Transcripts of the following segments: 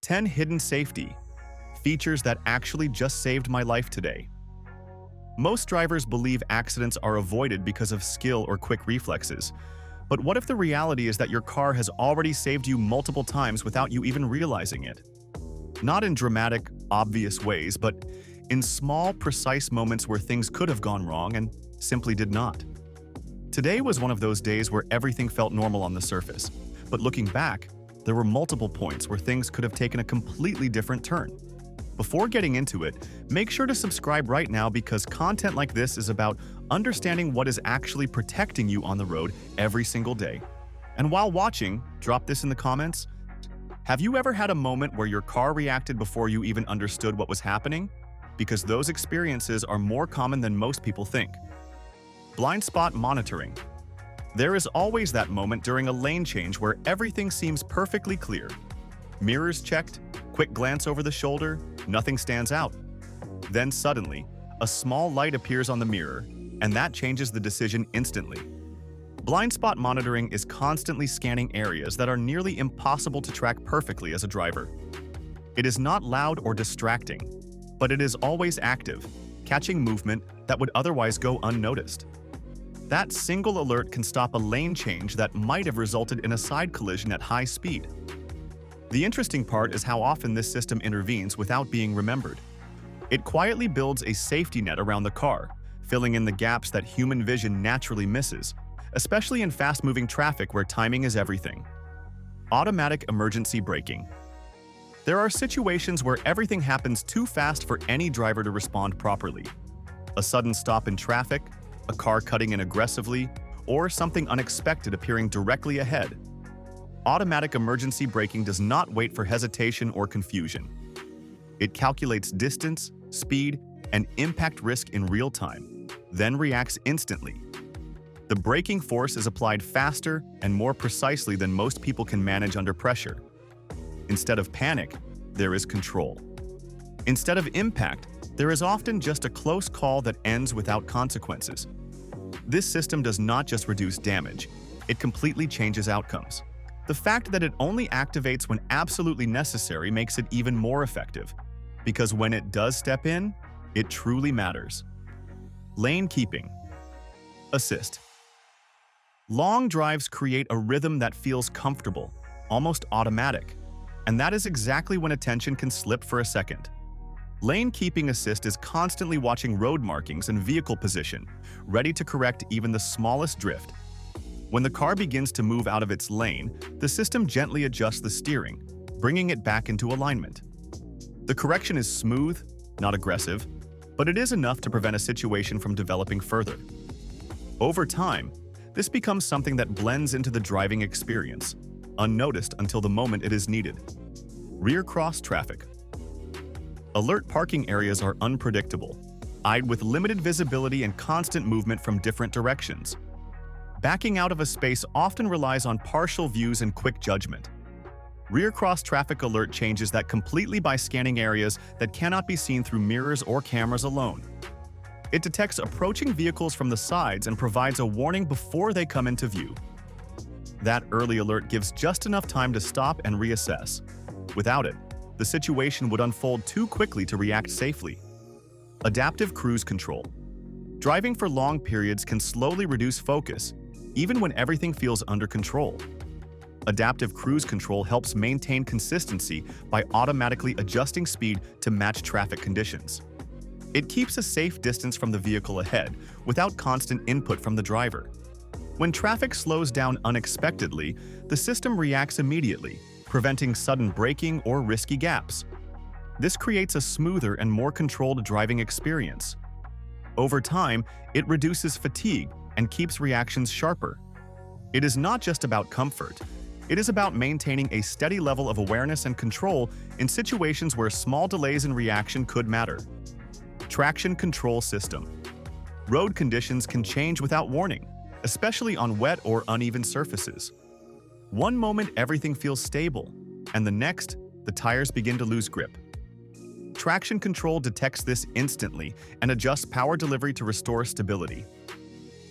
10 hidden safety features that actually just saved my life today. Most drivers believe accidents are avoided because of skill or quick reflexes. But what if the reality is that your car has already saved you multiple times without you even realizing it? Not in dramatic, obvious ways, but in small, precise moments where things could have gone wrong and simply did not. Today was one of those days where everything felt normal on the surface, but looking back, there were multiple points where things could have taken a completely different turn. Before getting into it, make sure to subscribe right now because content like this is about understanding what is actually protecting you on the road every single day. And while watching, drop this in the comments. Have you ever had a moment where your car reacted before you even understood what was happening? Because those experiences are more common than most people think. Blind spot monitoring. There is always that moment during a lane change where everything seems perfectly clear. Mirrors checked, quick glance over the shoulder, nothing stands out. Then suddenly, a small light appears on the mirror, and that changes the decision instantly. Blind spot monitoring is constantly scanning areas that are nearly impossible to track perfectly as a driver. It is not loud or distracting, but it is always active, catching movement that would otherwise go unnoticed. That single alert can stop a lane change that might have resulted in a side collision at high speed. The interesting part is how often this system intervenes without being remembered. It quietly builds a safety net around the car, filling in the gaps that human vision naturally misses, especially in fast-moving traffic where timing is everything. Automatic emergency braking. There are situations where everything happens too fast for any driver to respond properly. A sudden stop in traffic, a car cutting in aggressively, or something unexpected appearing directly ahead. Automatic emergency braking does not wait for hesitation or confusion. It calculates distance, speed, and impact risk in real time, then reacts instantly. The braking force is applied faster and more precisely than most people can manage under pressure. Instead of panic, there is control. Instead of impact, there is often just a close call that ends without consequences. This system does not just reduce damage, it completely changes outcomes. The fact that it only activates when absolutely necessary makes it even more effective, because when it does step in, it truly matters. Lane keeping. Assist. Long drives create a rhythm that feels comfortable, almost automatic, and that is exactly when attention can slip for a second. Lane keeping assist is constantly watching road markings and vehicle position, ready to correct even the smallest drift. When the car begins to move out of its lane, the system gently adjusts the steering, bringing it back into alignment. The correction is smooth, not aggressive, but it is enough to prevent a situation from developing further. Over time, this becomes something that blends into the driving experience, unnoticed until the moment it is needed. Rear cross traffic. Alert parking areas are unpredictable, eyed with limited visibility and constant movement from different directions. Backing out of a space often relies on partial views and quick judgment. Rear cross traffic alert changes that completely by scanning areas that cannot be seen through mirrors or cameras alone. It detects approaching vehicles from the sides and provides a warning before they come into view. That early alert gives just enough time to stop and reassess. Without it, the situation would unfold too quickly to react safely. Adaptive cruise control. Driving for long periods can slowly reduce focus, even when everything feels under control. Adaptive cruise control helps maintain consistency by automatically adjusting speed to match traffic conditions. It keeps a safe distance from the vehicle ahead without constant input from the driver. When traffic slows down unexpectedly, the system reacts immediately, preventing sudden braking or risky gaps. This creates a smoother and more controlled driving experience. Over time, it reduces fatigue and keeps reactions sharper. It is not just about comfort. It is about maintaining a steady level of awareness and control in situations where small delays in reaction could matter. Traction control system. Road conditions can change without warning, especially on wet or uneven surfaces. One moment everything feels stable, and the next, the tires begin to lose grip. Traction control detects this instantly and adjusts power delivery to restore stability.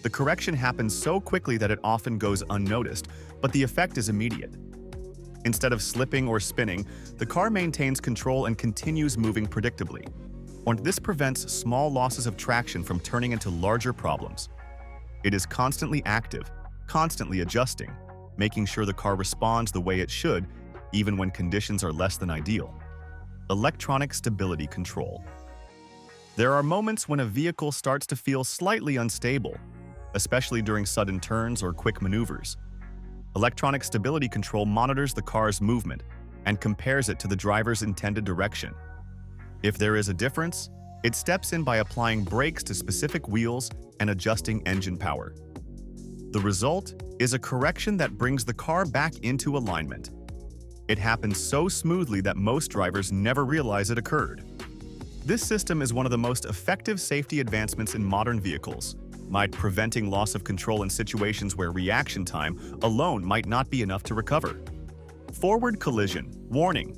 The correction happens so quickly that it often goes unnoticed, but the effect is immediate. Instead of slipping or spinning, the car maintains control and continues moving predictably. And this prevents small losses of traction from turning into larger problems. It is constantly active, constantly adjusting, making sure the car responds the way it should, even when conditions are less than ideal. Electronic stability control. There are moments when a vehicle starts to feel slightly unstable, especially during sudden turns or quick maneuvers. Electronic stability control monitors the car's movement and compares it to the driver's intended direction. If there is a difference, it steps in by applying brakes to specific wheels and adjusting engine power. The result is a correction that brings the car back into alignment. It happens so smoothly that most drivers never realize it occurred. This system is one of the most effective safety advancements in modern vehicles, preventing loss of control in situations where reaction time alone might not be enough to recover. Forward collision warning.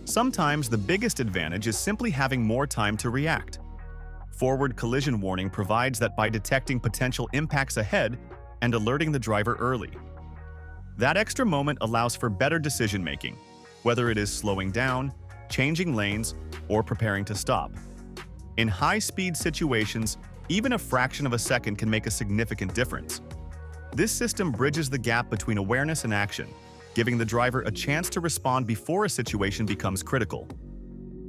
Sometimes the biggest advantage is simply having more time to react. Forward collision warning provides that by detecting potential impacts ahead and alerting the driver early. That extra moment allows for better decision-making, whether it is slowing down, changing lanes, or preparing to stop. In high-speed situations, even a fraction of a second can make a significant difference. This system bridges the gap between awareness and action, giving the driver a chance to respond before a situation becomes critical.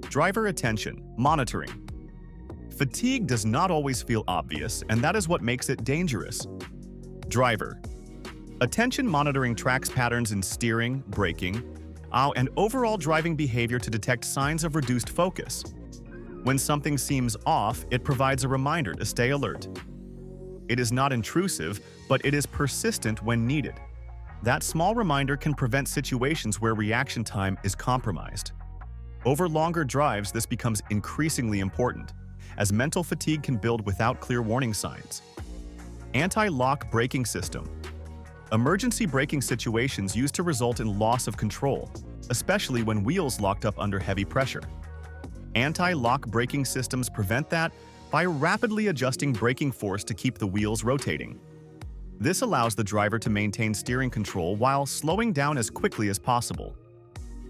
Driver attention, monitoring. Fatigue does not always feel obvious, and that is what makes it dangerous. Driver attention monitoring tracks patterns in steering, braking, and overall driving behavior to detect signs of reduced focus. When something seems off, it provides a reminder to stay alert. It is not intrusive, but it is persistent when needed. That small reminder can prevent situations where reaction time is compromised. Over longer drives, this becomes increasingly important, as mental fatigue can build without clear warning signs. Anti-lock braking system. Emergency braking situations used to result in loss of control, especially when wheels locked up under heavy pressure. Anti-lock braking systems prevent that by rapidly adjusting braking force to keep the wheels rotating. This allows the driver to maintain steering control while slowing down as quickly as possible.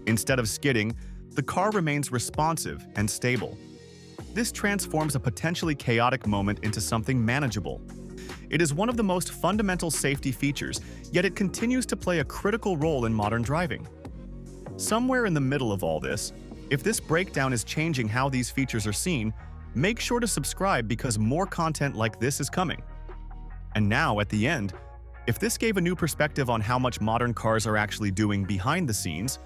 Instead of skidding, the car remains responsive and stable. This transforms a potentially chaotic moment into something manageable. It is one of the most fundamental safety features, yet it continues to play a critical role in modern driving. Somewhere in the middle of all this, if this breakdown is changing how these features are seen, make sure to subscribe because more content like this is coming. And now, at the end, if this gave a new perspective on how much modern cars are actually doing behind the scenes,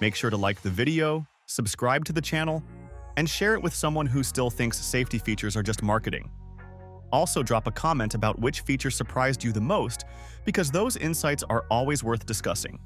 make sure to like the video, subscribe to the channel, and share it with someone who still thinks safety features are just marketing. Also, drop a comment about which feature surprised you the most, because those insights are always worth discussing.